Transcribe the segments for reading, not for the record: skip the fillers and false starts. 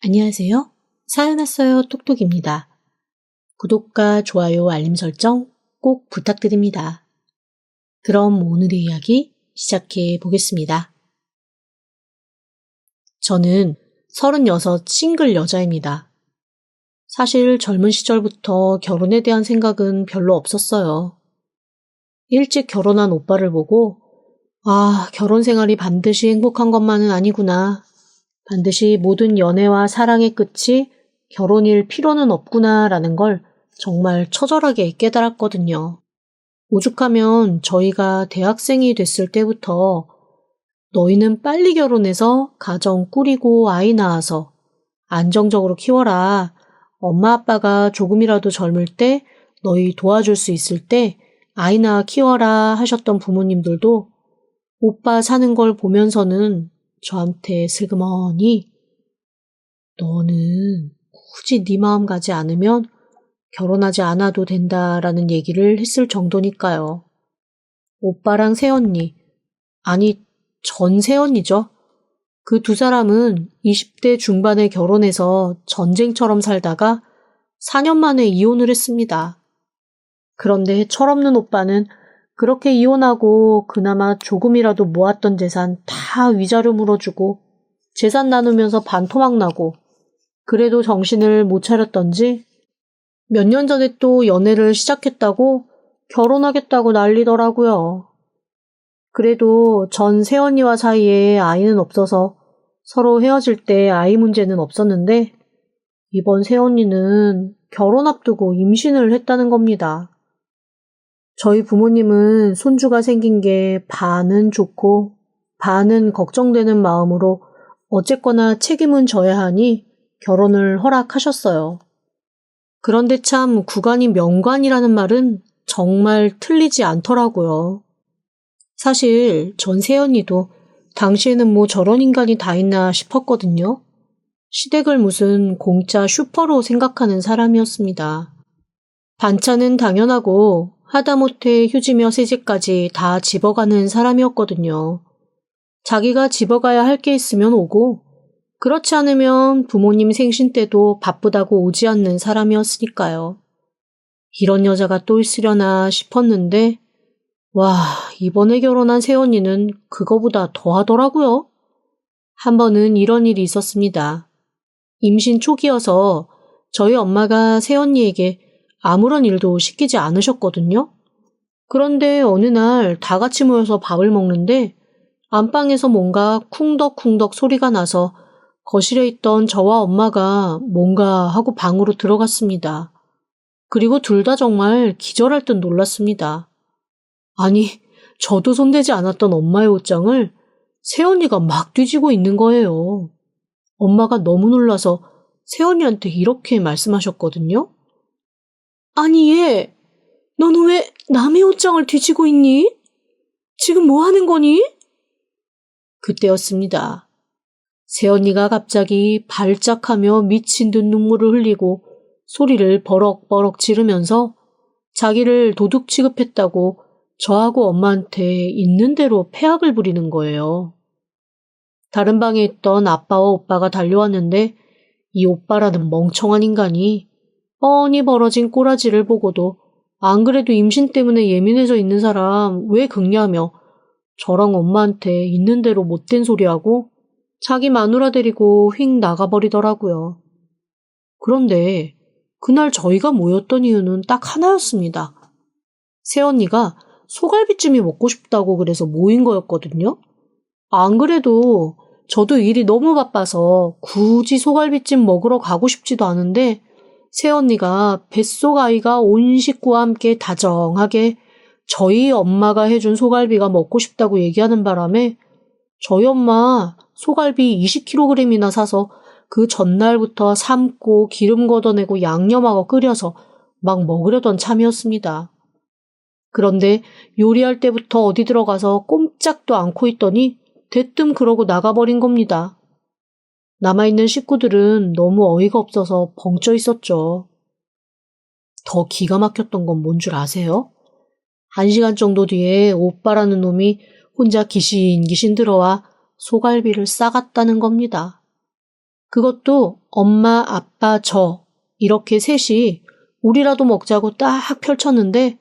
안녕하세요. 사연 왔어요 톡톡입니다. 구독과 좋아요 알림 설정 꼭 부탁드립니다. 그럼 오늘의 이야기 시작해 보겠습니다. 저는 36 싱글 여자입니다. 사실 젊은 시절부터 결혼에 대한 생각은 별로 없었어요. 일찍 결혼한 오빠를 보고 결혼 생활이 반드시 행복한 것만은 아니구나. 반드시 모든 연애와 사랑의 끝이 결혼일 필요는 없구나라는 걸 정말 처절하게 깨달았거든요. 오죽하면 저희가 대학생이 됐을 때부터 너희는 빨리 결혼해서 가정 꾸리고 아이 낳아서 안정적으로 키워라. 엄마 아빠가 조금이라도 젊을 때 너희 도와줄 수 있을 때 아이 낳아 키워라 하셨던 부모님들도 오빠 사는 걸 보면서는 저한테 슬그머니 너는 굳이 네 마음 가지 않으면 결혼하지 않아도 된다라는 얘기를 했을 정도니까요. 오빠랑 새언니, 아니 전 새언니죠. 그 두 사람은 20대 중반에 결혼해서 전쟁처럼 살다가 4년 만에 이혼을 했습니다. 그런데 철없는 오빠는 그렇게 이혼하고 그나마 조금이라도 모았던 재산 다 위자료 물어주고 재산 나누면서 반토막 나고 그래도 정신을 못 차렸던지 몇 년 전에 또 연애를 시작했다고 결혼하겠다고 난리더라고요. 그래도 전 새언니와 사이에 아이는 없어서 서로 헤어질 때 아이 문제는 없었는데 이번 새언니는 결혼 앞두고 임신을 했다는 겁니다. 저희 부모님은 손주가 생긴 게 반은 좋고 반은 걱정되는 마음으로 어쨌거나 책임은 져야 하니 결혼을 허락하셨어요. 그런데 참 구간이 명관이라는 말은 정말 틀리지 않더라고요. 사실 전 새언니도 당시에는 뭐 저런 인간이 다 있나 싶었거든요. 시댁을 무슨 공짜 슈퍼로 생각하는 사람이었습니다. 반찬은 당연하고 하다못해 휴지며 세제까지 다 집어가는 사람이었거든요. 자기가 집어가야 할 게 있으면 오고 그렇지 않으면 부모님 생신 때도 바쁘다고 오지 않는 사람이었으니까요. 이런 여자가 또 있으려나 싶었는데 이번에 결혼한 새언니는 그거보다 더 하더라고요. 한 번은 이런 일이 있었습니다. 임신 초기여서 저희 엄마가 새언니에게 아무런 일도 시키지 않으셨거든요. 그런데 어느 날 다 같이 모여서 밥을 먹는데 안방에서 뭔가 쿵덕쿵덕 소리가 나서 거실에 있던 저와 엄마가 뭔가 하고 방으로 들어갔습니다. 그리고 둘 다 정말 기절할 듯 놀랐습니다. 아니, 저도 손대지 않았던 엄마의 옷장을 새언니가 막 뒤지고 있는 거예요. 엄마가 너무 놀라서 새언니한테 이렇게 말씀하셨거든요. 아니 얘, 너는 왜 남의 옷장을 뒤지고 있니? 지금 뭐 하는 거니? 그때였습니다. 새언니가 갑자기 발작하며 미친 듯 눈물을 흘리고 소리를 버럭버럭 지르면서 자기를 도둑 취급했다고 저하고 엄마한테 있는 대로 패악을 부리는 거예요. 다른 방에 있던 아빠와 오빠가 달려왔는데 이 오빠라는 멍청한 인간이 뻔히 벌어진 꼬라지를 보고도 안 그래도 임신 때문에 예민해져 있는 사람 왜 긁냐며 저랑 엄마한테 있는 대로 못된 소리하고 자기 마누라 데리고 휙 나가버리더라고요. 그런데 그날 저희가 모였던 이유는 딱 하나였습니다. 새언니가 소갈비찜이 먹고 싶다고 그래서 모인 거였거든요. 안 그래도 저도 일이 너무 바빠서 굳이 소갈비찜 먹으러 가고 싶지도 않은데 새언니가 뱃속 아이가 온 식구와 함께 다정하게 저희 엄마가 해준 소갈비가 먹고 싶다고 얘기하는 바람에 저희 엄마 소갈비 20kg이나 사서 그 전날부터 삶고 기름 걷어내고 양념하고 끓여서 막 먹으려던 참이었습니다. 그런데 요리할 때부터 어디 들어가서 꼼짝도 않고 있더니 대뜸 그러고 나가버린 겁니다. 남아있는 식구들은 너무 어이가 없어서 벙쪄 있었죠. 더 기가 막혔던 건 뭔 줄 아세요? 1시간 정도 뒤에 오빠라는 놈이 혼자 기신기신 들어와 소갈비를 싸갔다는 겁니다. 그것도 엄마, 아빠, 저 이렇게 셋이 우리라도 먹자고 딱 펼쳤는데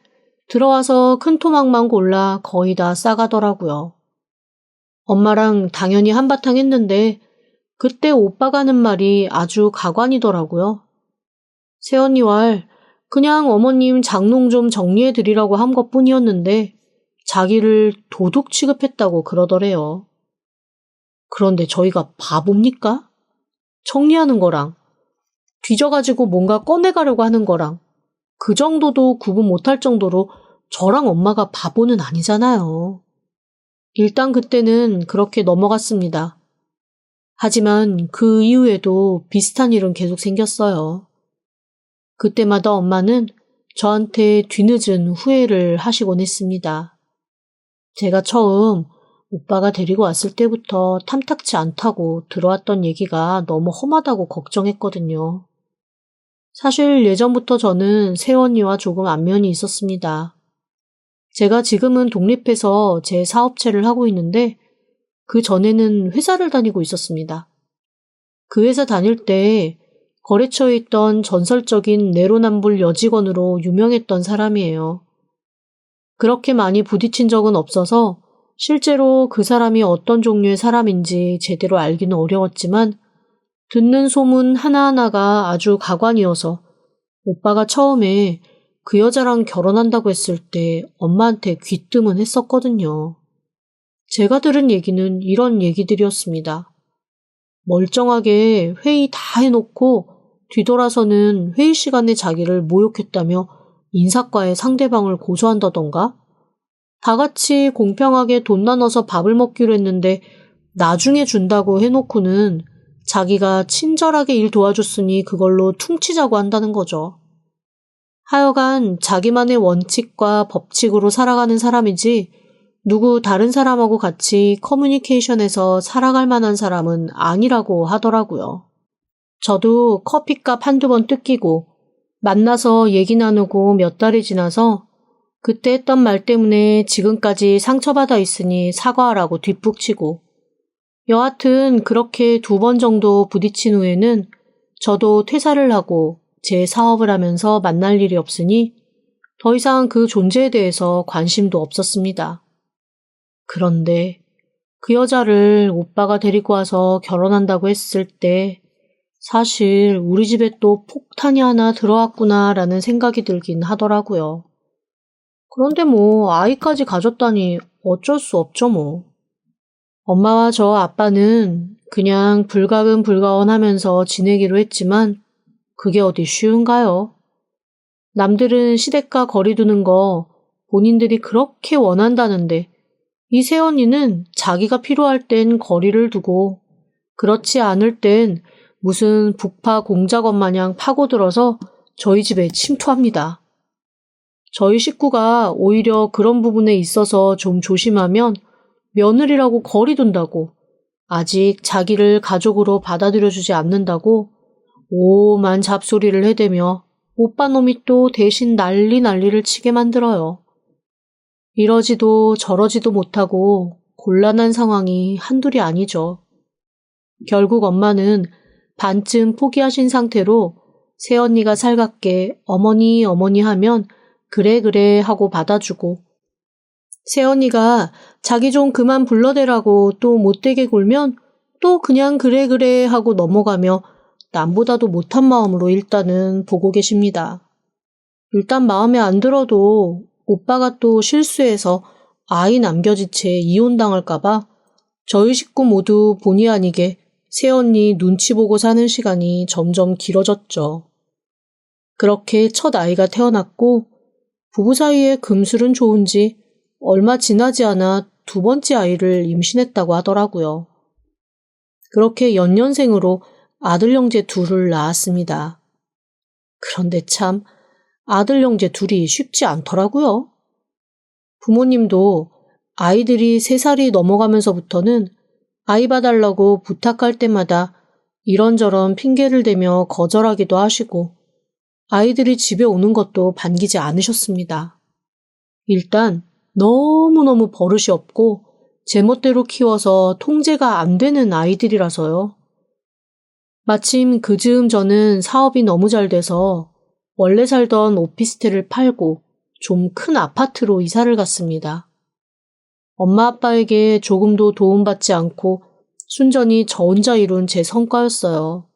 들어와서 큰 토막만 골라 거의 다 싸가더라고요. 엄마랑 당연히 한바탕 했는데 그때 오빠가 하는 말이 아주 가관이더라고요. 새언니 왈 그냥 어머님 장롱 좀 정리해드리라고 한 것뿐이었는데 자기를 도둑 취급했다고 그러더래요. 그런데 저희가 바보입니까? 정리하는 거랑 뒤져가지고 뭔가 꺼내가려고 하는 거랑 그 정도도 구분 못할 정도로 저랑 엄마가 바보는 아니잖아요. 일단 그때는 그렇게 넘어갔습니다. 하지만 그 이후에도 비슷한 일은 계속 생겼어요. 그때마다 엄마는 저한테 뒤늦은 후회를 하시곤 했습니다. 제가 처음 오빠가 데리고 왔을 때부터 탐탁치 않다고 들어왔던 얘기가 너무 험하다고 걱정했거든요. 사실 예전부터 저는 새언니와 조금 안면이 있었습니다. 제가 지금은 독립해서 제 사업체를 하고 있는데 그 전에는 회사를 다니고 있었습니다. 그 회사 다닐 때 거래처에 있던 전설적인 내로남불 여직원으로 유명했던 사람이에요. 그렇게 많이 부딪힌 적은 없어서 실제로 그 사람이 어떤 종류의 사람인지 제대로 알기는 어려웠지만 듣는 소문 하나하나가 아주 가관이어서 오빠가 처음에 그 여자랑 결혼한다고 했을 때 엄마한테 귀뜸은 했었거든요. 제가 들은 얘기는 이런 얘기들이었습니다. 멀쩡하게 회의 다 해놓고 뒤돌아서는 회의 시간에 자기를 모욕했다며 인사과에 상대방을 고소한다던가 다 같이 공평하게 돈 나눠서 밥을 먹기로 했는데 나중에 준다고 해놓고는 자기가 친절하게 일 도와줬으니 그걸로 퉁치자고 한다는 거죠. 하여간 자기만의 원칙과 법칙으로 살아가는 사람이지 누구 다른 사람하고 같이 커뮤니케이션에서 살아갈 만한 사람은 아니라고 하더라고요. 저도 커피값 한두 번 뜯기고 만나서 얘기 나누고 몇 달이 지나서 그때 했던 말 때문에 지금까지 상처받아 있으니 사과하라고 뒷북치고 여하튼 그렇게 2번 정도 부딪힌 후에는 저도 퇴사를 하고 제 사업을 하면서 만날 일이 없으니 더 이상 그 존재에 대해서 관심도 없었습니다. 그런데 그 여자를 오빠가 데리고 와서 결혼한다고 했을 때 사실 우리 집에 또 폭탄이 하나 들어왔구나라는 생각이 들긴 하더라고요. 그런데 뭐 아이까지 가졌다니 어쩔 수 없죠 뭐. 엄마와 저 아빠는 그냥 불가근 불가원하면서 지내기로 했지만 그게 어디 쉬운가요? 남들은 시댁과 거리 두는 거 본인들이 그렇게 원한다는데 이 새언니는 자기가 필요할 땐 거리를 두고 그렇지 않을 땐 무슨 북파 공작원 마냥 파고들어서 저희 집에 침투합니다. 저희 식구가 오히려 그런 부분에 있어서 좀 조심하면 며느리라고 거리 둔다고 아직 자기를 가족으로 받아들여주지 않는다고 오만 잡소리를 해대며 오빠놈이 또 대신 난리를 치게 만들어요. 이러지도 저러지도 못하고 곤란한 상황이 한둘이 아니죠. 결국 엄마는 반쯤 포기하신 상태로 새언니가 살갑게 어머니 하면 그래 하고 받아주고 새언니가 자기 좀 그만 불러대라고 또 못되게 굴면 또 그냥 그래 하고 넘어가며 남보다도 못한 마음으로 일단은 보고 계십니다. 일단 마음에 안 들어도 오빠가 또 실수해서 아이 남겨진 채 이혼당할까봐 저희 식구 모두 본의 아니게 새언니 눈치 보고 사는 시간이 점점 길어졌죠. 그렇게 첫 아이가 태어났고 부부 사이에 금술은 좋은지 얼마 지나지 않아 2번째 아이를 임신했다고 하더라고요. 그렇게 연년생으로 아들 형제 2을 낳았습니다. 그런데 참 아들 형제 2이 쉽지 않더라고요. 부모님도 아이들이 3살이 넘어가면서부터는 아이 봐달라고 부탁할 때마다 이런저런 핑계를 대며 거절하기도 하시고 아이들이 집에 오는 것도 반기지 않으셨습니다. 일단 너무너무 버릇이 없고 제멋대로 키워서 통제가 안 되는 아이들이라서요. 마침 그 즈음 저는 사업이 너무 잘 돼서 원래 살던 오피스텔을 팔고 좀 큰 아파트로 이사를 갔습니다. 엄마 아빠에게 조금도 도움받지 않고 순전히 저 혼자 이룬 제 성과였어요.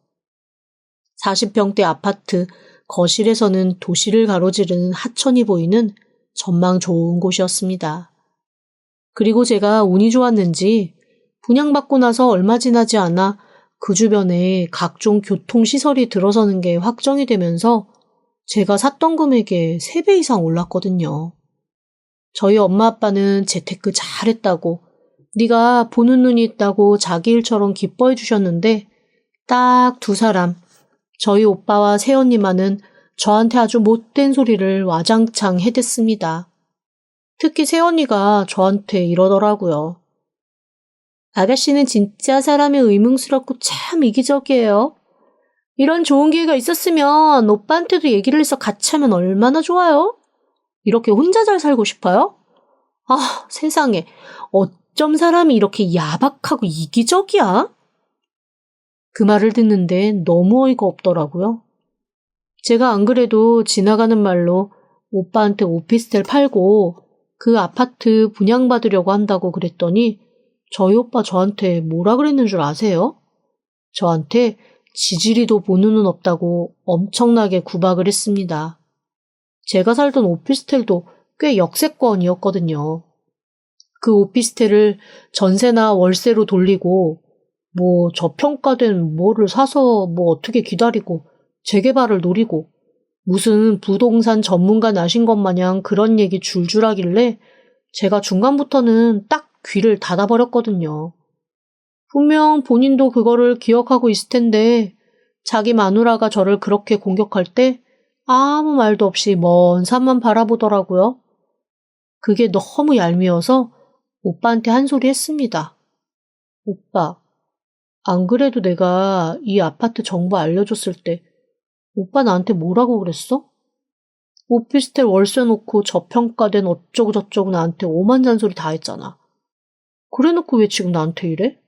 40평대 아파트 거실에서는 도시를 가로지르는 하천이 보이는 전망 좋은 곳이었습니다. 그리고 제가 운이 좋았는지 분양받고 나서 얼마 지나지 않아 그 주변에 각종 교통시설이 들어서는 게 확정이 되면서 제가 샀던 금액의 3배 이상 올랐거든요. 저희 엄마 아빠는 재테크 잘했다고, 네가 보는 눈이 있다고 자기 일처럼 기뻐해 주셨는데 딱 두 사람, 저희 오빠와 새언니만은 저한테 아주 못된 소리를 와장창 해댔습니다. 특히 새언니가 저한테 이러더라고요. 아가씨는 진짜 사람이 의문스럽고 참 이기적이에요. 이런 좋은 기회가 있었으면 오빠한테도 얘기를 해서 같이 하면 얼마나 좋아요? 이렇게 혼자 잘 살고 싶어요? 아, 세상에. 어쩜 사람이 이렇게 야박하고 이기적이야? 그 말을 듣는데 너무 어이가 없더라고요. 제가 안 그래도 지나가는 말로 오빠한테 오피스텔 팔고 그 아파트 분양받으려고 한다고 그랬더니 저희 오빠 저한테 뭐라 그랬는 줄 아세요? 저한테 지지리도 보는 눈 없다고 엄청나게 구박을 했습니다. 제가 살던 오피스텔도 꽤 역세권이었거든요. 그 오피스텔을 전세나 월세로 돌리고 뭐 저평가된 뭐를 사서 뭐 어떻게 기다리고 재개발을 노리고 무슨 부동산 전문가 나신 것 마냥 그런 얘기 줄줄 하길래 제가 중간부터는 딱 귀를 닫아버렸거든요. 분명 본인도 그거를 기억하고 있을 텐데 자기 마누라가 저를 그렇게 공격할 때 아무 말도 없이 먼 산만 바라보더라고요. 그게 너무 얄미워서 오빠한테 한 소리 했습니다. 오빠, 안 그래도 내가 이 아파트 정보 알려줬을 때 오빠 나한테 뭐라고 그랬어? 오피스텔 월세 놓고 저평가된 어쩌고 저쩌고 나한테 오만 잔소리 다 했잖아. 그래놓고 왜 지금 나한테 이래?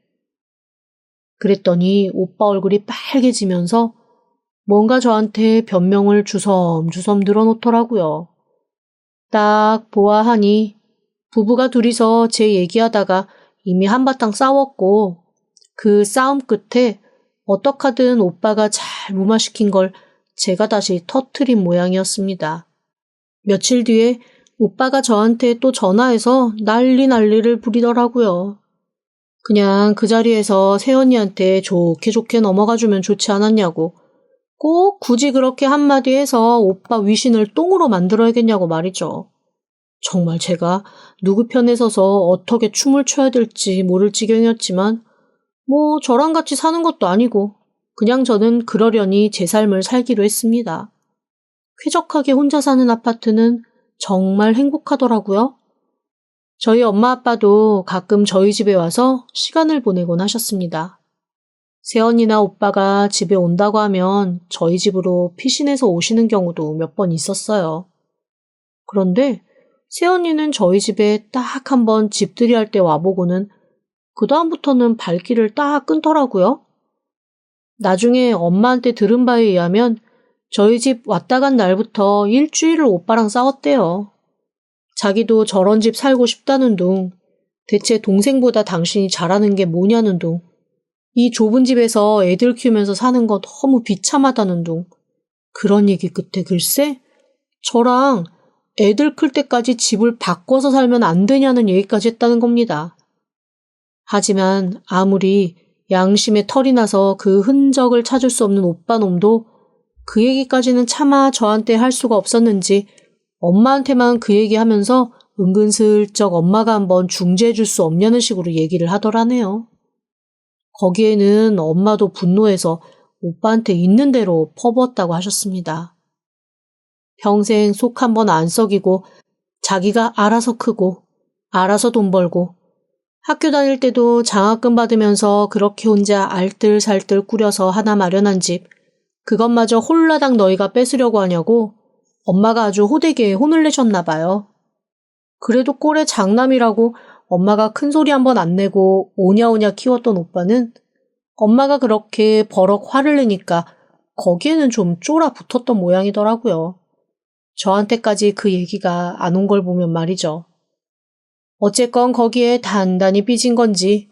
그랬더니 오빠 얼굴이 빨개지면서 뭔가 저한테 변명을 주섬주섬 늘어놓더라고요. 딱 보아하니 부부가 둘이서 제 얘기하다가 이미 한바탕 싸웠고 그 싸움 끝에 어떡하든 오빠가 잘 무마시킨 걸 제가 다시 터트린 모양이었습니다. 며칠 뒤에 오빠가 저한테 또 전화해서 난리를 부리더라고요. 그냥 그 자리에서 새언니한테 좋게 넘어가주면 좋지 않았냐고, 꼭 굳이 그렇게 한마디 해서 오빠 위신을 똥으로 만들어야겠냐고 말이죠. 정말 제가 누구 편에 서서 어떻게 춤을 춰야 될지 모를 지경이었지만 뭐 저랑 같이 사는 것도 아니고 그냥 저는 그러려니 제 삶을 살기로 했습니다. 쾌적하게 혼자 사는 아파트는 정말 행복하더라고요. 저희 엄마 아빠도 가끔 저희 집에 와서 시간을 보내곤 하셨습니다. 새언니나 오빠가 집에 온다고 하면 저희 집으로 피신해서 오시는 경우도 몇 번 있었어요. 그런데 새언니는 저희 집에 딱 한 번 집들이 할 때 와보고는 그다음부터는 발길을 딱 끊더라고요. 나중에 엄마한테 들은 바에 의하면 저희 집 왔다 간 날부터 일주일을 오빠랑 싸웠대요. 자기도 저런 집 살고 싶다는 둥, 대체 동생보다 당신이 잘하는 게 뭐냐는 둥, 이 좁은 집에서 애들 키우면서 사는 거 너무 비참하다는 둥, 그런 얘기 끝에 글쎄 저랑 애들 클 때까지 집을 바꿔서 살면 안 되냐는 얘기까지 했다는 겁니다. 하지만 아무리 양심에 털이 나서 그 흔적을 찾을 수 없는 오빠 놈도 그 얘기까지는 차마 저한테 할 수가 없었는지 엄마한테만 그 얘기하면서 은근슬쩍 엄마가 한번 중재해 줄 수 없냐는 식으로 얘기를 하더라네요. 거기에는 엄마도 분노해서 오빠한테 있는 대로 퍼부었다고 하셨습니다. 평생 속 한번 안 썩이고 자기가 알아서 크고 알아서 돈 벌고 학교 다닐 때도 장학금 받으면서 그렇게 혼자 알뜰살뜰 꾸려서 하나 마련한 집, 그것마저 홀라당 너희가 뺏으려고 하냐고 엄마가 아주 호되게 혼을 내셨나 봐요. 그래도 꼴의 장남이라고 엄마가 큰소리 한번 안 내고 오냐오냐 키웠던 오빠는 엄마가 그렇게 버럭 화를 내니까 거기에는 좀 쫄아 붙었던 모양이더라고요. 저한테까지 그 얘기가 안 온 걸 보면 말이죠. 어쨌건 거기에 단단히 삐진 건지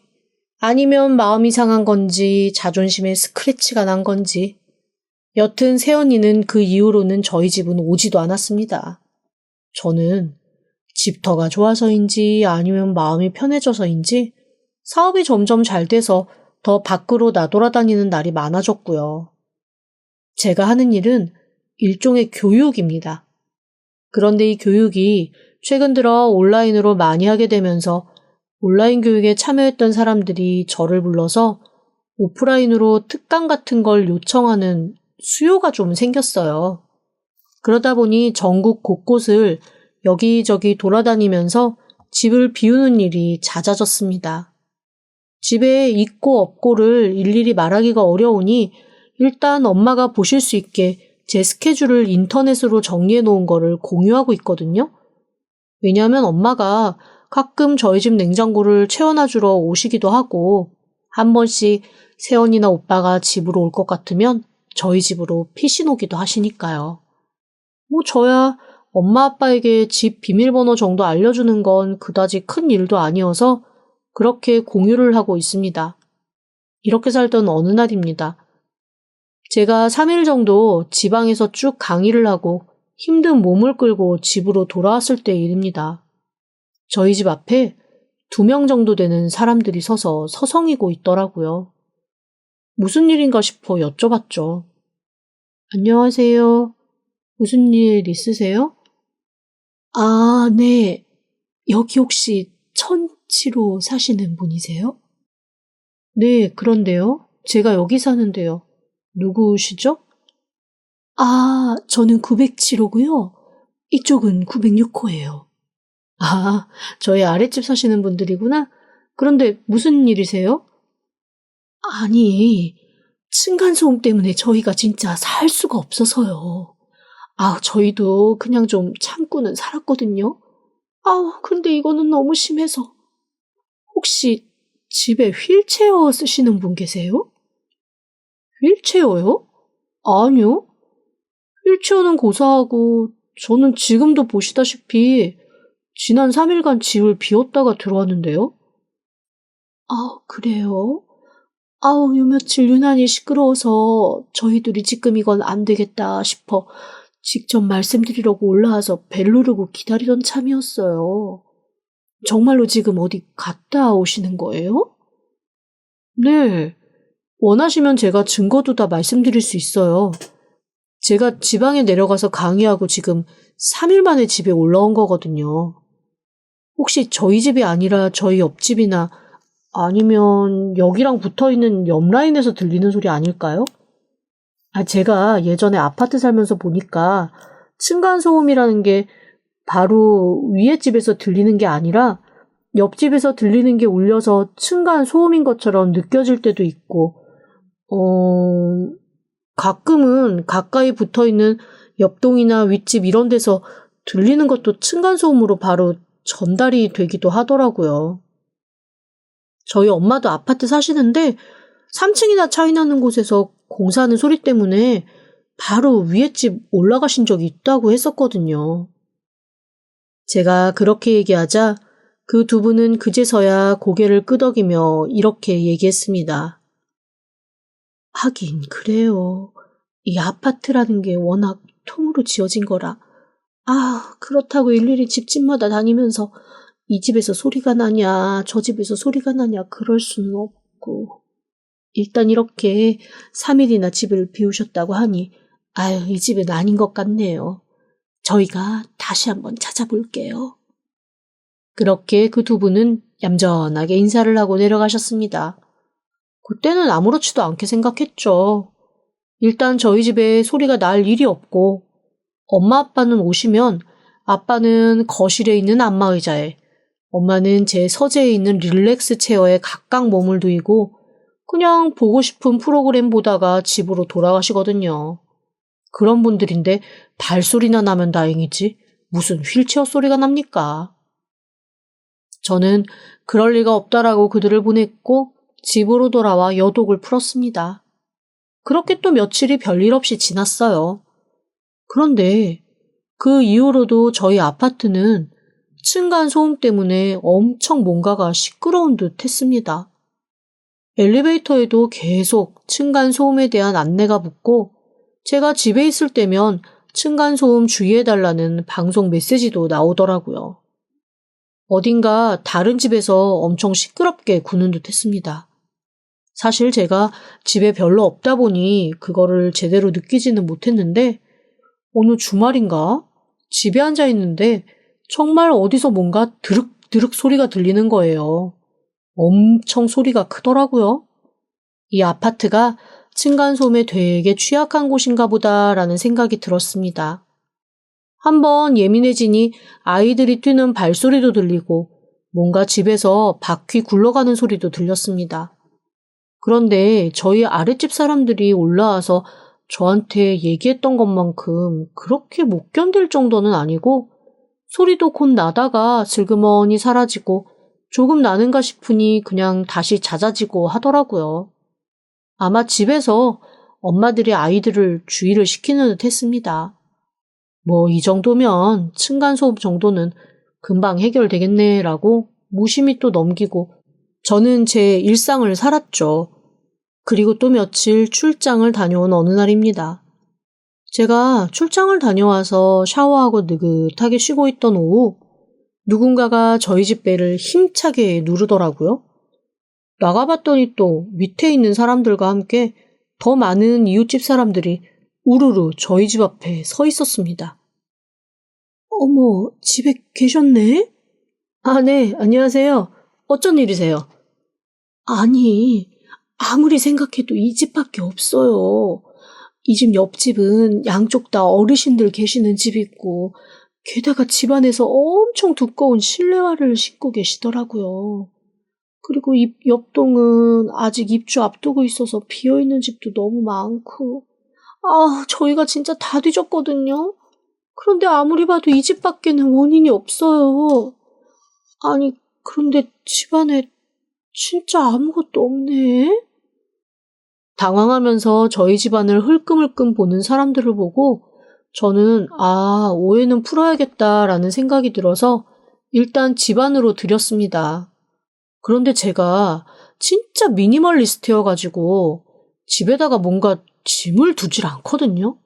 아니면 마음이 상한 건지 자존심에 스크래치가 난 건지 여튼 새언니는 그 이후로는 저희 집은 오지도 않았습니다. 저는 집터가 좋아서인지 아니면 마음이 편해져서인지 사업이 점점 잘 돼서 더 밖으로 나돌아다니는 날이 많아졌고요. 제가 하는 일은 일종의 교육입니다. 그런데 이 교육이 최근 들어 온라인으로 많이 하게 되면서 온라인 교육에 참여했던 사람들이 저를 불러서 오프라인으로 특강 같은 걸 요청하는 수요가 좀 생겼어요. 그러다 보니 전국 곳곳을 여기저기 돌아다니면서 집을 비우는 일이 잦아졌습니다. 집에 있고 없고를 일일이 말하기가 어려우니 일단 엄마가 보실 수 있게 제 스케줄을 인터넷으로 정리해 놓은 거를 공유하고 있거든요. 왜냐하면 엄마가 가끔 저희 집 냉장고를 채워놔주러 오시기도 하고 한 번씩 새언니나 오빠가 집으로 올 것 같으면 저희 집으로 피신 오기도 하시니까요. 저야 엄마 아빠에게 집 비밀번호 정도 알려주는 건 그다지 큰 일도 아니어서 그렇게 공유를 하고 있습니다. 이렇게 살던 어느 날입니다. 제가 3일 정도 지방에서 쭉 강의를 하고 힘든 몸을 끌고 집으로 돌아왔을 때의 일입니다. 저희 집 앞에 2명 정도 되는 사람들이 서서 서성이고 있더라고요. 무슨 일인가 싶어 여쭤봤죠. 안녕하세요. 무슨 일 있으세요? 아, 네. 여기 혹시 천치로 사시는 분이세요? 네, 그런데요. 제가 여기 사는데요. 누구시죠? 아, 저는 907호고요. 이쪽은 906호예요. 아, 저희 아랫집 사시는 분들이구나. 그런데 무슨 일이세요? 아니, 층간소음 때문에 저희가 진짜 살 수가 없어서요. 저희도 그냥 좀 참고는 살았거든요. 근데 이거는 너무 심해서. 혹시 집에 휠체어 쓰시는 분 계세요? 휠체어요? 아니요. 휠체어는 고사하고 저는 지금도 보시다시피 지난 3일간 집을 비웠다가 들어왔는데요. 그래요? 요 며칠 유난히 시끄러워서 저희들이 지금 이건 안 되겠다 싶어 직접 말씀드리려고 올라와서 벨 누르고 기다리던 참이었어요. 정말로 지금 어디 갔다 오시는 거예요? 네. 원하시면 제가 증거도 다 말씀드릴 수 있어요. 제가 지방에 내려가서 강의하고 지금 3일 만에 집에 올라온 거거든요. 혹시 저희 집이 아니라 저희 옆집이나 아니면 여기랑 붙어있는 옆 라인에서 들리는 소리 아닐까요? 제가 예전에 아파트 살면서 보니까 층간소음이라는 게 바로 위에 집에서 들리는 게 아니라 옆집에서 들리는 게 울려서 층간소음인 것처럼 느껴질 때도 있고, 가끔은 가까이 붙어 있는 옆동이나 윗집 이런 데서 들리는 것도 층간소음으로 바로 전달이 되기도 하더라고요. 저희 엄마도 아파트 사시는데 3층이나 차이 나는 곳에서 공사하는 소리 때문에 바로 위에 집 올라가신 적이 있다고 했었거든요. 제가 그렇게 얘기하자 그 2분은 그제서야 고개를 끄덕이며 이렇게 얘기했습니다. 하긴 그래요. 이 아파트라는 게 워낙 통으로 지어진 거라. 그렇다고 일일이 집집마다 다니면서 이 집에서 소리가 나냐, 저 집에서 소리가 나냐 그럴 수는 없고. 일단 이렇게 3일이나 집을 비우셨다고 하니 이 집은 아닌 것 같네요. 저희가 다시 한번 찾아볼게요. 그렇게 그 2분은 얌전하게 인사를 하고 내려가셨습니다. 그때는 아무렇지도 않게 생각했죠. 일단 저희 집에 소리가 날 일이 없고 엄마 아빠는 오시면 아빠는 거실에 있는 안마의자에 엄마는 제 서재에 있는 릴렉스 체어에 각각 몸을 두이고 그냥 보고 싶은 프로그램 보다가 집으로 돌아가시거든요. 그런 분들인데 발소리나 나면 다행이지 무슨 휠체어 소리가 납니까? 저는 그럴 리가 없다라고 그들을 보냈고 집으로 돌아와 여독을 풀었습니다. 그렇게 또 며칠이 별일 없이 지났어요. 그런데 그 이후로도 저희 아파트는 층간소음 때문에 엄청 뭔가가 시끄러운 듯 했습니다. 엘리베이터에도 계속 층간소음에 대한 안내가 붙고 제가 집에 있을 때면 층간소음 주의해달라는 방송 메시지도 나오더라고요. 어딘가 다른 집에서 엄청 시끄럽게 구는 듯 했습니다. 사실 제가 집에 별로 없다 보니 그거를 제대로 느끼지는 못했는데 어느 주말인가 집에 앉아 있는데 정말 어디서 뭔가 드륵드륵 소리가 들리는 거예요. 엄청 소리가 크더라고요. 이 아파트가 층간소음에 되게 취약한 곳인가 보다라는 생각이 들었습니다. 한번 예민해지니 아이들이 뛰는 발소리도 들리고 뭔가 집에서 바퀴 굴러가는 소리도 들렸습니다. 그런데 저희 아랫집 사람들이 올라와서 저한테 얘기했던 것만큼 그렇게 못 견딜 정도는 아니고 소리도 곧 나다가 슬그머니 사라지고 조금 나는가 싶으니 그냥 다시 잦아지고 하더라고요. 아마 집에서 엄마들이 아이들을 주의를 시키는 듯 했습니다. 뭐 이 정도면 층간소음 정도는 금방 해결되겠네라고 무심히 또 넘기고 저는 제 일상을 살았죠. 그리고 또 며칠 출장을 다녀온 어느 날입니다. 제가 출장을 다녀와서 샤워하고 느긋하게 쉬고 있던 오후 누군가가 저희 집 배를 힘차게 누르더라고요. 나가봤더니 또 밑에 있는 사람들과 함께 더 많은 이웃집 사람들이 우르르 저희 집 앞에 서 있었습니다. 어머, 집에 계셨네? 아, 네, 안녕하세요. 어쩐 일이세요? 아니, 아무리 생각해도 이 집밖에 없어요. 이 집 옆집은 양쪽 다 어르신들 계시는 집이고 게다가 집안에서 엄청 두꺼운 실내화를 신고 계시더라고요. 그리고 옆동은 아직 입주 앞두고 있어서 비어있는 집도 너무 많고 저희가 진짜 다 뒤졌거든요. 그런데 아무리 봐도 이 집밖에는 원인이 없어요. 아니, 그런데 집안에 진짜 아무것도 없네? 당황하면서 저희 집안을 흘끔흘끔 보는 사람들을 보고 저는 오해는 풀어야겠다라는 생각이 들어서 일단 집 안으로 들였습니다. 그런데 제가 진짜 미니멀리스트여가지고 집에다가 뭔가 짐을 두질 않거든요.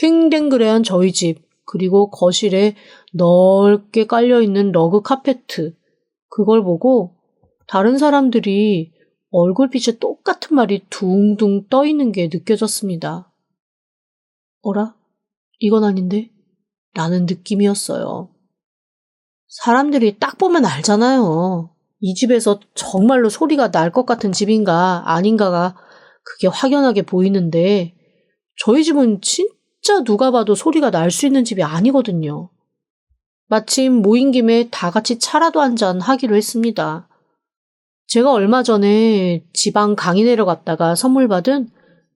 횡댕그레한 저희 집, 그리고 거실에 넓게 깔려있는 러그 카페트, 그걸 보고 다른 사람들이 얼굴빛에 똑같은 말이 둥둥 떠있는 게 느껴졌습니다. 어라? 이건 아닌데? 라는 느낌이었어요. 사람들이 딱 보면 알잖아요. 이 집에서 정말로 소리가 날 것 같은 집인가 아닌가가 그게 확연하게 보이는데 저희 집은 진짜 누가 봐도 소리가 날 수 있는 집이 아니거든요. 마침 모인 김에 다 같이 차라도 한잔 하기로 했습니다. 제가 얼마 전에 지방 강의 내려갔다가 선물 받은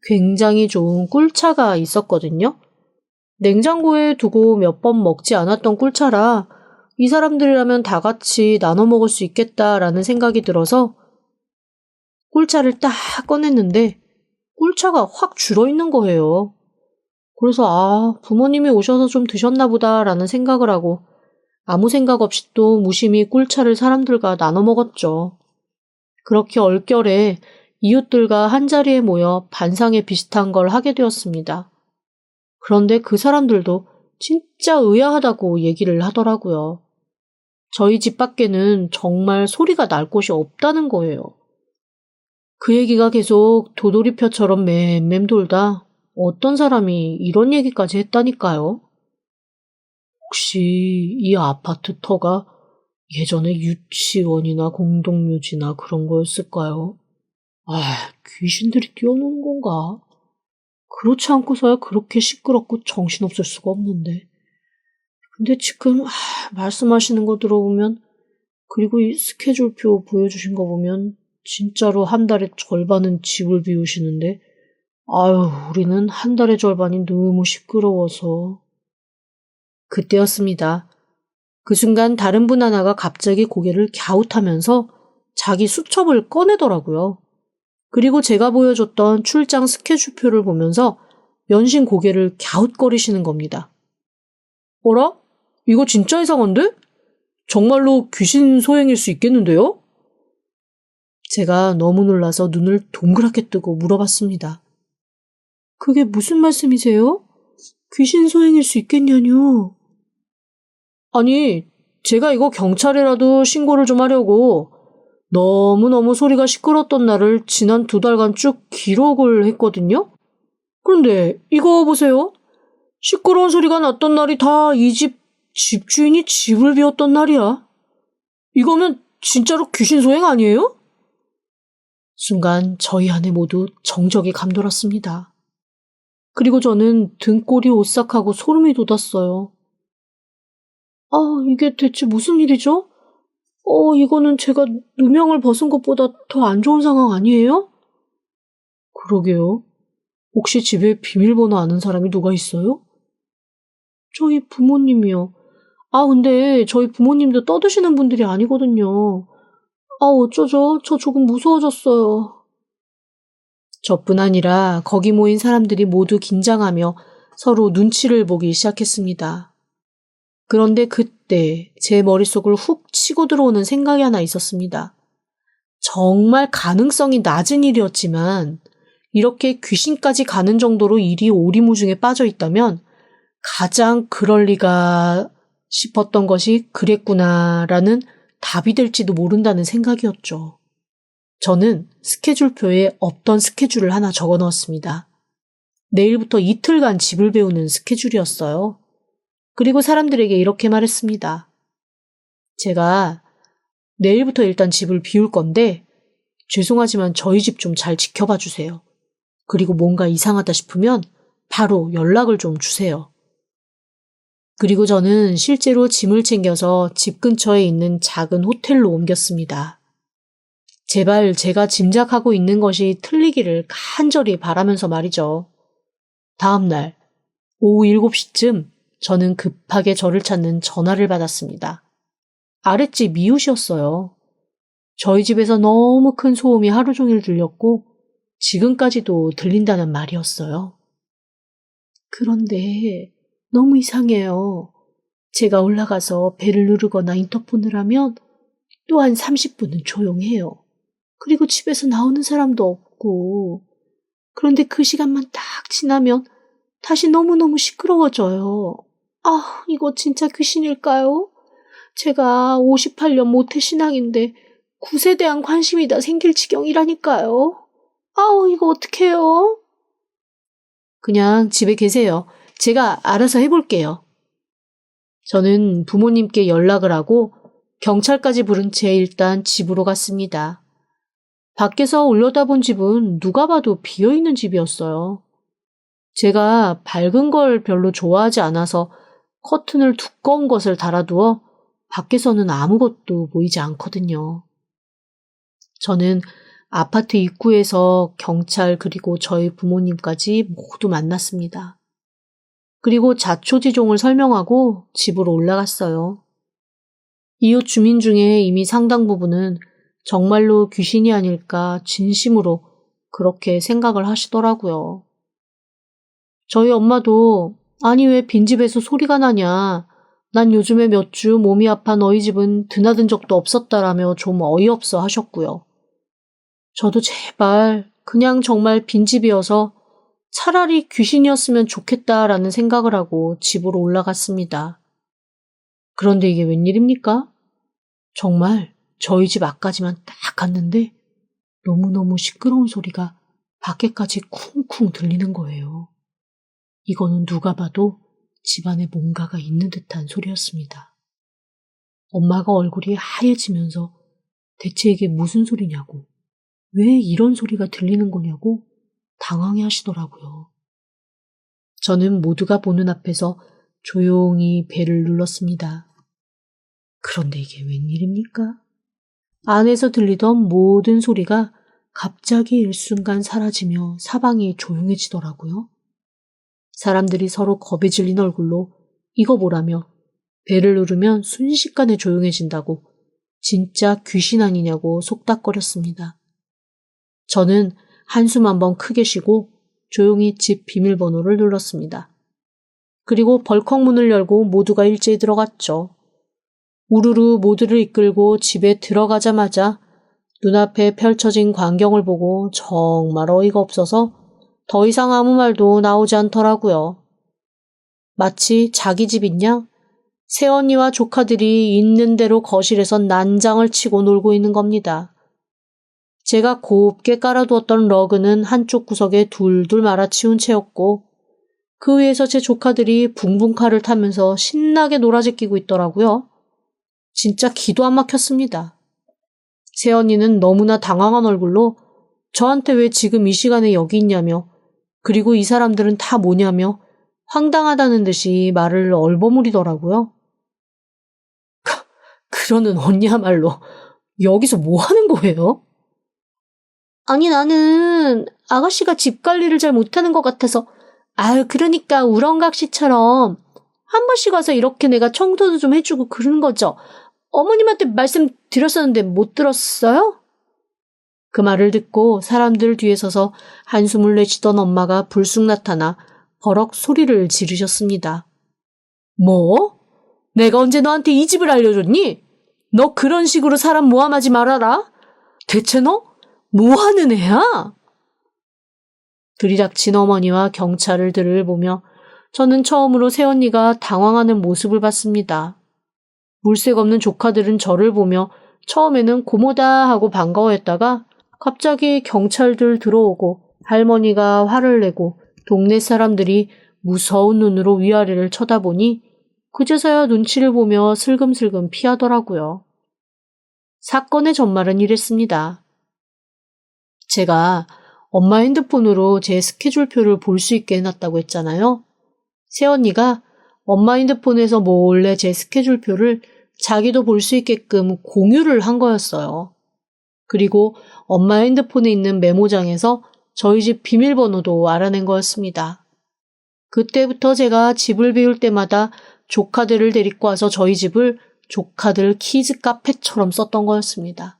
굉장히 좋은 꿀차가 있었거든요. 냉장고에 두고 몇 번 먹지 않았던 꿀차라 이 사람들이라면 다 같이 나눠 먹을 수 있겠다라는 생각이 들어서 꿀차를 딱 꺼냈는데 꿀차가 확 줄어있는 거예요. 그래서 부모님이 오셔서 좀 드셨나 보다라는 생각을 하고 아무 생각 없이 또 무심히 꿀차를 사람들과 나눠 먹었죠. 그렇게 얼결에 이웃들과 한자리에 모여 반상회 비슷한 걸 하게 되었습니다. 그런데 그 사람들도 진짜 의아하다고 얘기를 하더라고요. 저희 집 밖에는 정말 소리가 날 곳이 없다는 거예요. 그 얘기가 계속 도돌이표처럼 맴맴 돌다 어떤 사람이 이런 얘기까지 했다니까요. 혹시 이 아파트 터가 예전에 유치원이나 공동묘지나 그런 거였을까요? 귀신들이 뛰어노는 건가? 그렇지 않고서야 그렇게 시끄럽고 정신없을 수가 없는데. 근데 지금 말씀하시는 거 들어보면 그리고 이 스케줄표 보여주신 거 보면 진짜로 한 달에 절반은 집을 비우시는데 우리는 한 달의 절반이 너무 시끄러워서. 그때였습니다. 그 순간 다른 분 하나가 갑자기 고개를 갸웃하면서 자기 수첩을 꺼내더라고요. 그리고 제가 보여줬던 출장 스케줄표를 보면서 연신 고개를 갸웃거리시는 겁니다. 어라? 이거 진짜 이상한데? 정말로 귀신 소행일 수 있겠는데요? 제가 너무 놀라서 눈을 동그랗게 뜨고 물어봤습니다. 그게 무슨 말씀이세요? 귀신 소행일 수 있겠냐뇨? 아니, 제가 이거 경찰에라도 신고를 좀 하려고 너무너무 소리가 시끄러웠던 날을 지난 2달간 쭉 기록을 했거든요? 그런데 이거 보세요. 시끄러운 소리가 났던 날이 다 이 집주인이 집을 비웠던 날이야. 이거면 진짜로 귀신 소행 아니에요? 순간 저희 안에 모두 정적이 감돌았습니다. 그리고 저는 등골이 오싹하고 소름이 돋았어요. 아, 이게 대체 무슨 일이죠? 이거는 제가 누명을 벗은 것보다 더 안 좋은 상황 아니에요? 그러게요. 혹시 집에 비밀번호 아는 사람이 누가 있어요? 저희 부모님이요. 근데 저희 부모님도 떠드시는 분들이 아니거든요. 어쩌죠? 저 조금 무서워졌어요. 저뿐 아니라 거기 모인 사람들이 모두 긴장하며 서로 눈치를 보기 시작했습니다. 그런데 그때 제 머릿속을 훅 치고 들어오는 생각이 하나 있었습니다. 정말 가능성이 낮은 일이었지만 이렇게 귀신까지 가는 정도로 일이 오리무중에 빠져 있다면 가장 그럴 리가 싶었던 것이 그랬구나라는 답이 될지도 모른다는 생각이었죠. 저는 스케줄표에 없던 스케줄을 하나 적어 넣었습니다. 내일부터 이틀간 집을 배우는 스케줄이었어요. 그리고 사람들에게 이렇게 말했습니다. 제가 내일부터 일단 집을 비울 건데 죄송하지만 저희 집 좀 잘 지켜봐 주세요. 그리고 뭔가 이상하다 싶으면 바로 연락을 좀 주세요. 그리고 저는 실제로 짐을 챙겨서 집 근처에 있는 작은 호텔로 옮겼습니다. 제발 제가 짐작하고 있는 것이 틀리기를 간절히 바라면서 말이죠. 다음 날 오후 7시쯤 저는 급하게 저를 찾는 전화를 받았습니다. 아랫집 이웃이었어요. 저희 집에서 너무 큰 소음이 하루 종일 들렸고 지금까지도 들린다는 말이었어요. 그런데 너무 이상해요. 제가 올라가서 벨을 누르거나 인터폰을 하면 또 한 30분은 조용해요. 그리고 집에서 나오는 사람도 없고 그런데 그 시간만 딱 지나면 다시 너무너무 시끄러워져요. 이거 진짜 귀신일까요? 제가 58년 모태신앙인데 굿에 대한 관심이 다 생길 지경이라니까요. 이거 어떡해요? 그냥 집에 계세요. 제가 알아서 해볼게요. 저는 부모님께 연락을 하고 경찰까지 부른 채 일단 집으로 갔습니다. 밖에서 올려다본 집은 누가 봐도 비어있는 집이었어요. 제가 밝은 걸 별로 좋아하지 않아서 커튼을 두꺼운 것을 달아두어 밖에서는 아무것도 보이지 않거든요. 저는 아파트 입구에서 경찰 그리고 저희 부모님까지 모두 만났습니다. 그리고 자초지종을 설명하고 집으로 올라갔어요. 이웃 주민 중에 이미 상당 부분은 정말로 귀신이 아닐까 진심으로 그렇게 생각을 하시더라고요. 저희 엄마도 아니 왜 빈집에서 소리가 나냐. 난 요즘에 몇 주 몸이 아파 너희 집은 드나든 적도 없었다라며 좀 어이없어 하셨고요. 저도 제발 그냥 정말 빈집이어서 차라리 귀신이었으면 좋겠다라는 생각을 하고 집으로 올라갔습니다. 그런데 이게 웬일입니까? 정말 저희 집 앞까지만 딱 갔는데 너무너무 시끄러운 소리가 밖에까지 쿵쿵 들리는 거예요. 이거는 누가 봐도 집안에 뭔가가 있는 듯한 소리였습니다. 엄마가 얼굴이 하얘지면서 대체 이게 무슨 소리냐고, 왜 이런 소리가 들리는 거냐고 당황해 하시더라고요. 저는 모두가 보는 앞에서 조용히 벨을 눌렀습니다. 그런데 이게 웬일입니까? 안에서 들리던 모든 소리가 갑자기 일순간 사라지며 사방이 조용해지더라고요. 사람들이 서로 겁에 질린 얼굴로 이거 보라며 벨을 누르면 순식간에 조용해진다고 진짜 귀신 아니냐고 속닥거렸습니다. 저는 한숨 한번 크게 쉬고 조용히 집 비밀번호를 눌렀습니다. 그리고 벌컥 문을 열고 모두가 일제히 들어갔죠. 우르르 모두를 이끌고 집에 들어가자마자 눈앞에 펼쳐진 광경을 보고 정말 어이가 없어서 더 이상 아무 말도 나오지 않더라고요. 마치 자기 집인 양 새언니와 조카들이 있는 대로 거실에서 난장을 치고 놀고 있는 겁니다. 제가 곱게 깔아두었던 러그는 한쪽 구석에 둘둘 말아치운 채였고 그 위에서 제 조카들이 붕붕 칼을 타면서 신나게 놀아제끼고 있더라고요. 진짜 기도 안 막혔습니다. 새언니는 너무나 당황한 얼굴로 저한테 왜 지금 이 시간에 여기 있냐며 그리고 이 사람들은 다 뭐냐며 황당하다는 듯이 말을 얼버무리더라고요. 그러는 언니야말로 여기서 뭐 하는 거예요? 아니 나는 아가씨가 집 관리를 잘 못하는 것 같아서 그러니까 우렁각시처럼 한 번씩 와서 이렇게 내가 청소도 좀 해주고 그러는 거죠. 어머님한테 말씀드렸었는데 못 들었어요? 그 말을 듣고 사람들 뒤에 서서 한숨을 내쉬던 엄마가 불쑥 나타나 버럭 소리를 지르셨습니다. 뭐? 내가 언제 너한테 이 집을 알려줬니? 너 그런 식으로 사람 모함하지 말아라. 대체 너 뭐하는 애야? 들이닥친 어머니와 경찰들을 보며 저는 처음으로 새언니가 당황하는 모습을 봤습니다. 물색 없는 조카들은 저를 보며 처음에는 고모다 하고 반가워했다가 갑자기 경찰들 들어오고 할머니가 화를 내고 동네 사람들이 무서운 눈으로 위아래를 쳐다보니 그제서야 눈치를 보며 슬금슬금 피하더라고요. 사건의 전말은 이랬습니다. 제가 엄마 핸드폰으로 제 스케줄표를 볼 수 있게 해놨다고 했잖아요. 새언니가 엄마 핸드폰에서 몰래 제 스케줄표를 자기도 볼 수 있게끔 공유를 한 거였어요. 그리고 엄마 핸드폰에 있는 메모장에서 저희 집 비밀번호도 알아낸 거였습니다. 그때부터 제가 집을 비울 때마다 조카들을 데리고 와서 저희 집을 조카들 키즈 카페처럼 썼던 거였습니다.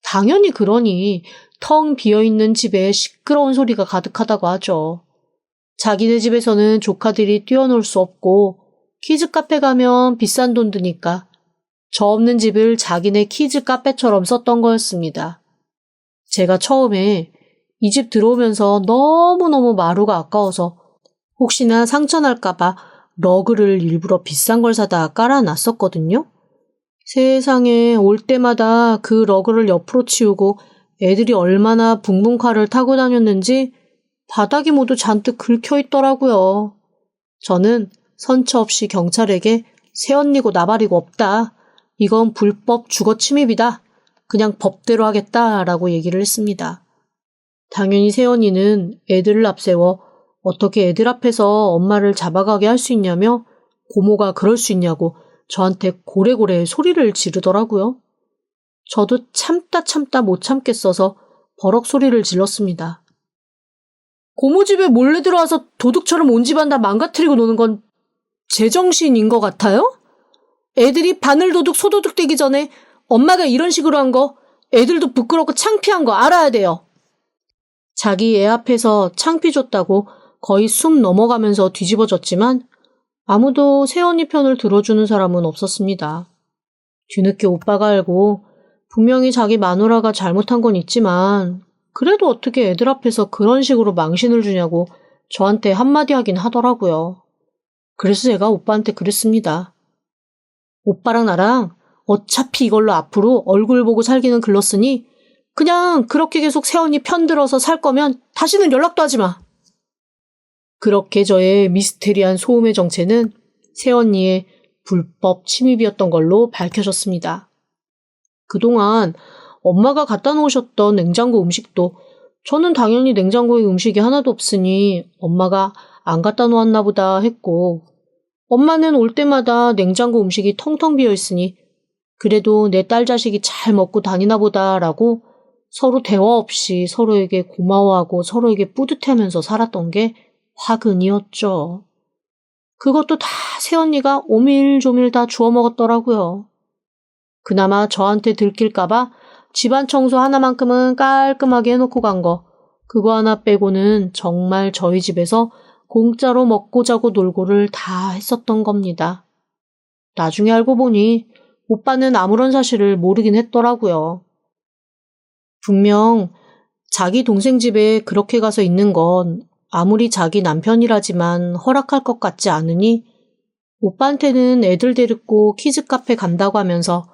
당연히 그러니 텅 비어있는 집에 시끄러운 소리가 가득하다고 하죠. 자기네 집에서는 조카들이 뛰어놀 수 없고 키즈 카페 가면 비싼 돈 드니까 저 없는 집을 자기네 키즈 카페처럼 썼던 거였습니다. 제가 처음에 이 집 들어오면서 너무너무 마루가 아까워서 혹시나 상처날까봐 러그를 일부러 비싼 걸 사다 깔아놨었거든요. 세상에 올 때마다 그 러그를 옆으로 치우고 애들이 얼마나 붕붕칼을 타고 다녔는지 바닥이 모두 잔뜩 긁혀 있더라고요. 저는 선처 없이 경찰에게 새언니고 나발이고 없다. 이건 불법 주거 침입이다. 그냥 법대로 하겠다라고 얘기를 했습니다. 당연히 새언니는 애들을 앞세워 어떻게 애들 앞에서 엄마를 잡아가게 할 수 있냐며 고모가 그럴 수 있냐고 저한테 고래고래 소리를 지르더라고요. 저도 참다 못 참겠어서 버럭 소리를 질렀습니다. 고모 집에 몰래 들어와서 도둑처럼 온 집안 다 망가뜨리고 노는 건 제정신인 것 같아요? 애들이 바늘도둑 소도둑 되기 전에 엄마가 이런 식으로 한 거 애들도 부끄럽고 창피한 거 알아야 돼요. 자기 애 앞에서 창피 줬다고 거의 숨 넘어가면서 뒤집어졌지만 아무도 새언니 편을 들어주는 사람은 없었습니다. 뒤늦게 오빠가 알고 분명히 자기 마누라가 잘못한 건 있지만 그래도 어떻게 애들 앞에서 그런 식으로 망신을 주냐고 저한테 한마디 하긴 하더라고요. 그래서 제가 오빠한테 그랬습니다. 오빠랑 나랑 어차피 이걸로 앞으로 얼굴 보고 살기는 글렀으니 그냥 그렇게 계속 새언니 편 들어서 살 거면 다시는 연락도 하지 마. 그렇게 저의 미스테리한 소음의 정체는 새언니의 불법 침입이었던 걸로 밝혀졌습니다. 그동안 엄마가 갖다 놓으셨던 냉장고 음식도 저는 당연히 냉장고에 음식이 하나도 없으니 엄마가 안 갖다 놓았나 보다 했고 엄마는 올 때마다 냉장고 음식이 텅텅 비어 있으니 그래도 내 딸 자식이 잘 먹고 다니나 보다라고 서로 대화 없이 서로에게 고마워하고 서로에게 뿌듯해하면서 살았던 게 화근이었죠. 그것도 다 새언니가 오밀조밀 다 주워 먹었더라고요. 그나마 저한테 들킬까봐 집안 청소 하나만큼은 깔끔하게 해놓고 간 거 그거 하나 빼고는 정말 저희 집에서 공짜로 먹고 자고 놀고를 다 했었던 겁니다. 나중에 알고 보니 오빠는 아무런 사실을 모르긴 했더라고요. 분명 자기 동생 집에 그렇게 가서 있는 건 아무리 자기 남편이라지만 허락할 것 같지 않으니 오빠한테는 애들 데리고 키즈카페 간다고 하면서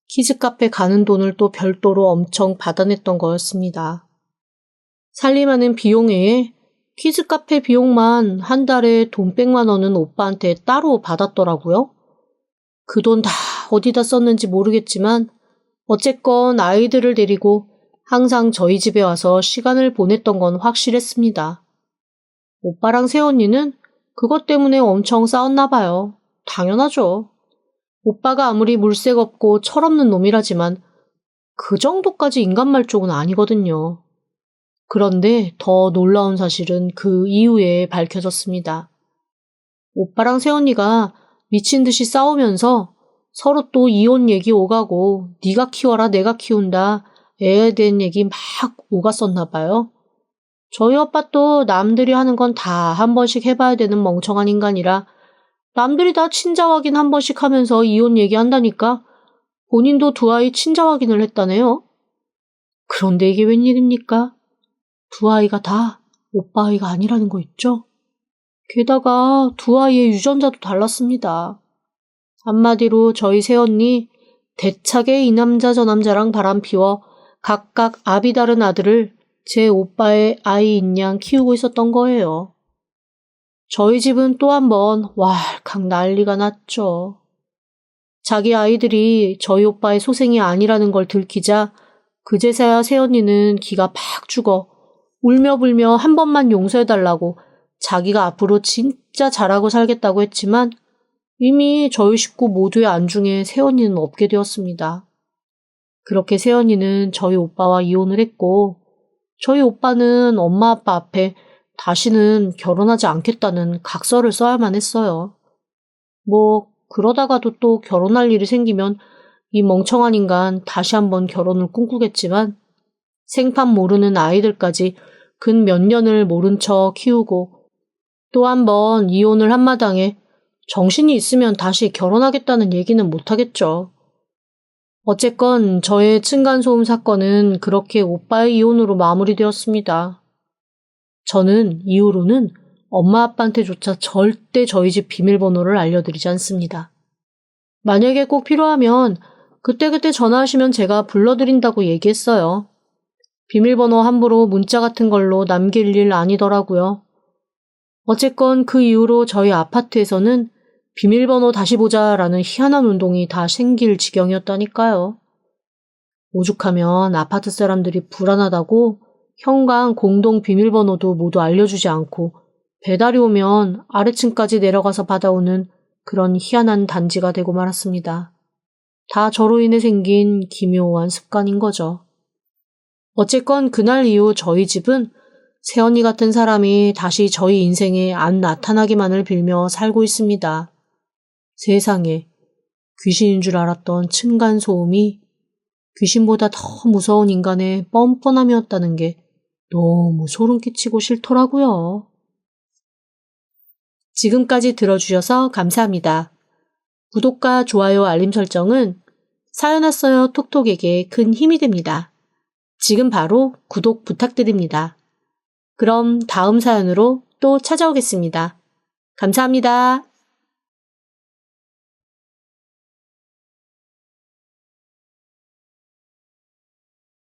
키즈카페 가는 돈을 또 별도로 엄청 받아냈던 거였습니다. 살림하는 비용 외에 키즈카페 비용만 한 달에 돈 100만 원은 오빠한테 따로 받았더라고요. 그 돈 다 어디다 썼는지 모르겠지만 어쨌건 아이들을 데리고 항상 저희 집에 와서 시간을 보냈던 건 확실했습니다. 오빠랑 새언니는 그것 때문에 엄청 싸웠나 봐요. 당연하죠. 오빠가 아무리 물색 없고 철없는 놈이라지만 그 정도까지 인간 말쪽은 아니거든요. 그런데 더 놀라운 사실은 그 이후에 밝혀졌습니다. 오빠랑 새언니가 미친 듯이 싸우면서 서로 또 이혼 얘기 오가고 네가 키워라 내가 키운다 애에 대한 얘기 막 오갔었나 봐요. 저희 아빠도 남들이 하는 건 다 한 번씩 해봐야 되는 멍청한 인간이라 남들이 다 친자 확인 한 번씩 하면서 이혼 얘기한다니까 본인도 두 아이 친자 확인을 했다네요. 그런데 이게 웬일입니까? 두 아이가 다 오빠 아이가 아니라는 거 있죠? 게다가 두 아이의 유전자도 달랐습니다. 한마디로 저희 새언니 대차게 이 남자 저 남자랑 바람 피워 각각 압이 다른 아들을 제 오빠의 아이인 양 키우고 있었던 거예요. 저희 집은 또 한 번 왈칵 난리가 났죠. 자기 아이들이 저희 오빠의 소생이 아니라는 걸 들키자 그제서야 새언니는 기가 팍 죽어 울며 불며 한 번만 용서해달라고 자기가 앞으로 진짜 잘하고 살겠다고 했지만 이미 저희 식구 모두의 안중에 새언니는 없게 되었습니다. 그렇게 새언니는 저희 오빠와 이혼을 했고 저희 오빠는 엄마 아빠 앞에 다시는 결혼하지 않겠다는 각서를 써야만 했어요. 그러다가도 또 결혼할 일이 생기면 이 멍청한 인간 다시 한번 결혼을 꿈꾸겠지만 생판 모르는 아이들까지 근 몇 년을 모른 척 키우고 또 한 번 이혼을 한 마당에 정신이 있으면 다시 결혼하겠다는 얘기는 못하겠죠. 어쨌건 저의 층간소음 사건은 그렇게 오빠의 이혼으로 마무리되었습니다. 저는 이후로는 엄마 아빠한테조차 절대 저희 집 비밀번호를 알려드리지 않습니다. 만약에 꼭 필요하면 그때그때 전화하시면 제가 불러드린다고 얘기했어요. 비밀번호 함부로 문자 같은 걸로 남길 일 아니더라고요. 어쨌건 그 이후로 저희 아파트에서는 비밀번호 다시 보자라는 희한한 운동이 다 생길 지경이었다니까요. 오죽하면 아파트 사람들이 불안하다고 현관 공동 비밀번호도 모두 알려주지 않고 배달이 오면 아래층까지 내려가서 받아오는 그런 희한한 단지가 되고 말았습니다. 다 저로 인해 생긴 기묘한 습관인 거죠. 어쨌건 그날 이후 저희 집은 새언니 같은 사람이 다시 저희 인생에 안 나타나기만을 빌며 살고 있습니다. 세상에 귀신인 줄 알았던 층간소음이 귀신보다 더 무서운 인간의 뻔뻔함이었다는 게 너무 소름 끼치고 싫더라고요. 지금까지 들어주셔서 감사합니다. 구독과 좋아요 알림 설정은 사연 왔어요 톡톡에게 큰 힘이 됩니다. 지금 바로 구독 부탁드립니다. 그럼 다음 사연으로 또 찾아오겠습니다. 감사합니다.